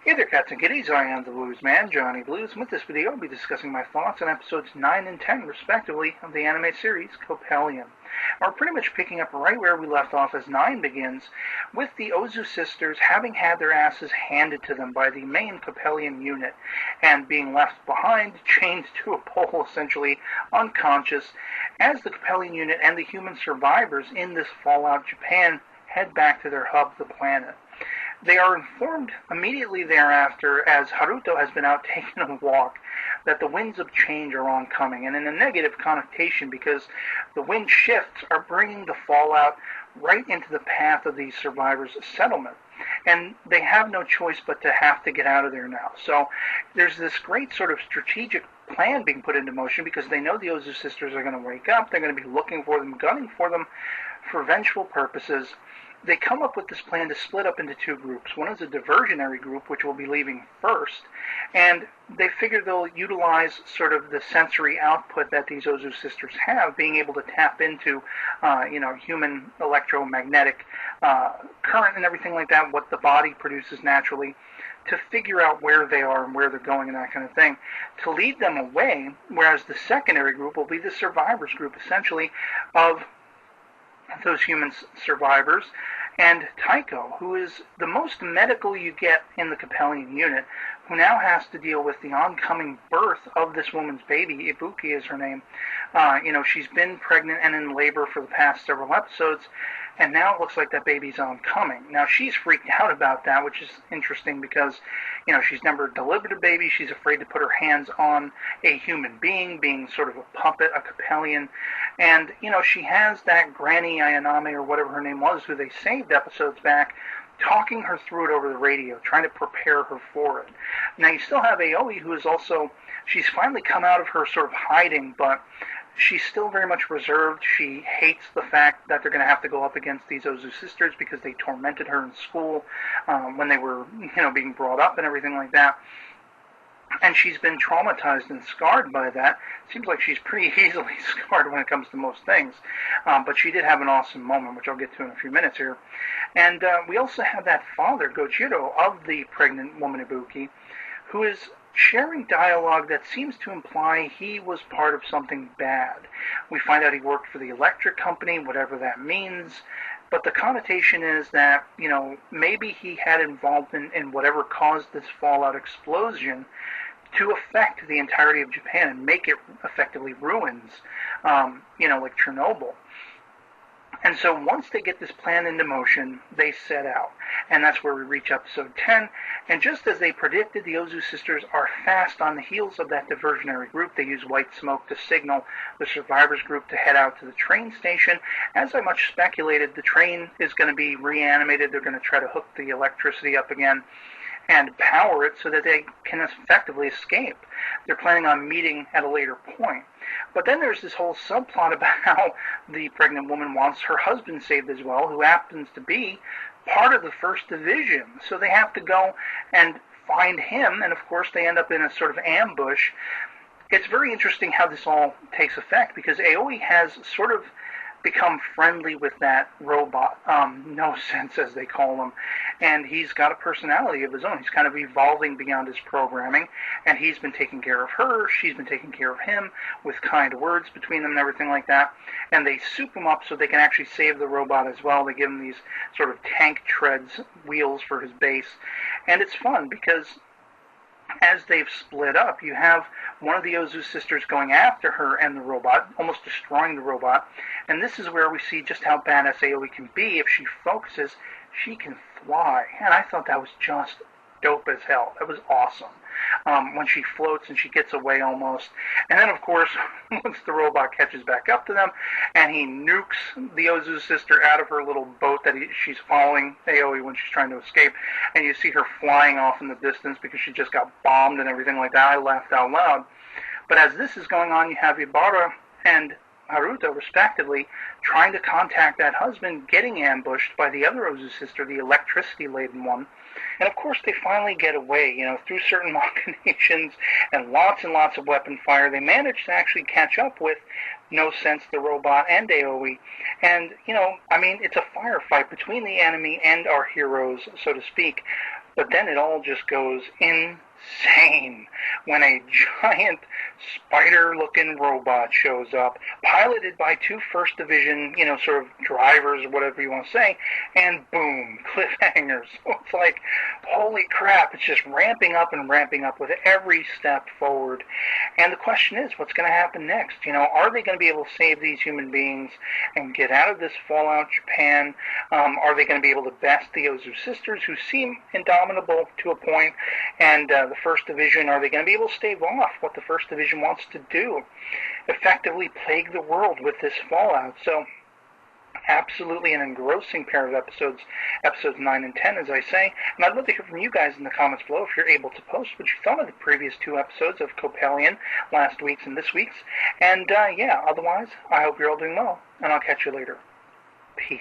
Hey there, cats and kitties. I am the Blues Man, Johnny Blues, and with this video I'll be discussing my thoughts on episodes 9 and 10, respectively, of the anime series Coppelion. We're pretty much picking up right where we left off as 9 begins, with the Ozu sisters having had their asses handed to them by the main Coppelion unit, and being left behind, chained to a pole, essentially unconscious, as the Coppelion unit and the human survivors in this Fallout Japan head back to their hub, the planet. They are informed immediately thereafter, as Haruto has been out taking a walk, that the winds of change are oncoming, and in a negative connotation because the wind shifts are bringing the fallout right into the path of these survivors' settlement. And they have no choice but to have to get out of there now. So there's this great sort of strategic plan being put into motion because they know the Ozu sisters are going to wake up, they're going to be looking for them, gunning for them for vengeful purposes. They come up with this plan to split up into two groups. One is a diversionary group, which will be leaving first, and they figure they'll utilize sort of the sensory output that these Ozu sisters have, being able to tap into, human electromagnetic current and everything like that, what the body produces naturally, to figure out where they are and where they're going and that kind of thing, to lead them away, whereas the secondary group will be the survivors group, essentially, of those human survivors, and Taiko, who is the most medical you get in the Coppelion unit, who now has to deal with the oncoming birth of this woman's baby. Ibuki is her name. She's been pregnant and in labor for the past several episodes, and now it looks like that baby's oncoming. Now, she's freaked out about that, which is interesting because, she's never delivered a baby. She's afraid to put her hands on a human being sort of a puppet, a Coppelion. And, she has that Granny Ayaname, or whatever her name was, who they saved episodes back, talking her through it over the radio, trying to prepare her for it. Now, you still have Aoi, who is also, she's finally come out of her sort of hiding, but she's still very much reserved. She hates the fact that they're going to have to go up against these Ozu sisters because they tormented her in school when they were, being brought up and everything like that. And she's been traumatized and scarred by that. Seems like she's pretty easily scarred when it comes to most things. But she did have an awesome moment, which I'll get to in a few minutes here. And we also have that father, Gojiro, of the pregnant woman Ibuki, who is sharing dialogue that seems to imply he was part of something bad. We find out he worked for the electric company, whatever that means. But the connotation is that, maybe he had involvement in whatever caused this fallout explosion to affect the entirety of Japan and make it effectively ruins, like Chernobyl. And so once they get this plan into motion, they set out. And that's where we reach episode 10. And just as they predicted, the Ozu sisters are fast on the heels of that diversionary group. They use white smoke to signal the survivors group to head out to the train station. As I much speculated, the train is going to be reanimated. They're going to try to hook the electricity up again and power it so that they can effectively escape. They're planning on meeting at a later point. But then there's this whole subplot about how the pregnant woman wants her husband saved as well, who happens to be part of the 1st Division. So they have to go and find him, and of course they end up in a sort of ambush. It's very interesting how this all takes effect, because Aoi has sort of become friendly with that robot, No Sense as they call him, and he's got a personality of his own. He's kind of evolving beyond his programming, and he's been taking care of her, she's been taking care of him, with kind words between them and everything like that, and they soup him up so they can actually save the robot as well. They give him these sort of tank treads, wheels for his base, and it's fun because as they've split up, you have one of the Ozu sisters going after her and the robot, almost destroying the robot. And this is where we see just how badass Aoi can be. If she focuses, she can fly. And I thought that was just dope as hell. That was awesome. When she floats and she gets away almost. And then, of course, once the robot catches back up to them and he nukes the Ozu sister out of her little boat that she's following Aoi when she's trying to escape, and you see her flying off in the distance because she just got bombed and everything like that, I laughed out loud. But as this is going on, you have Ibara and Haruto, respectively, trying to contact that husband, getting ambushed by the other Ozu sister, the electricity-laden one. And of course they finally get away, through certain machinations and lots of weapon fire. They manage to actually catch up with No Sense, the robot, and Aoi. And, it's a firefight between the enemy and our heroes, so to speak. But then it all just goes insane when a giant spider-looking robot shows up, piloted by two First Division, sort of drivers or whatever you want to say, and boom, cliffhangers. So it's like, holy crap, it's just ramping up and ramping up with every step forward. And the question is, what's going to happen next? Are they going to be able to save these human beings and get out of this Fallout Japan? Are they going to be able to best the Ozu sisters, who seem indomitable to a point, and the First Division? Are they going to be able to stave off what the First Division wants to do? Effectively plague the world with this fallout. So, absolutely an engrossing pair of episodes 9 and 10, as I say. And I'd love to hear from you guys in the comments below, if you're able to post, what you thought of the previous two episodes of Coppelion, last week's and this week's. And, otherwise, I hope you're all doing well, and I'll catch you later. Peace.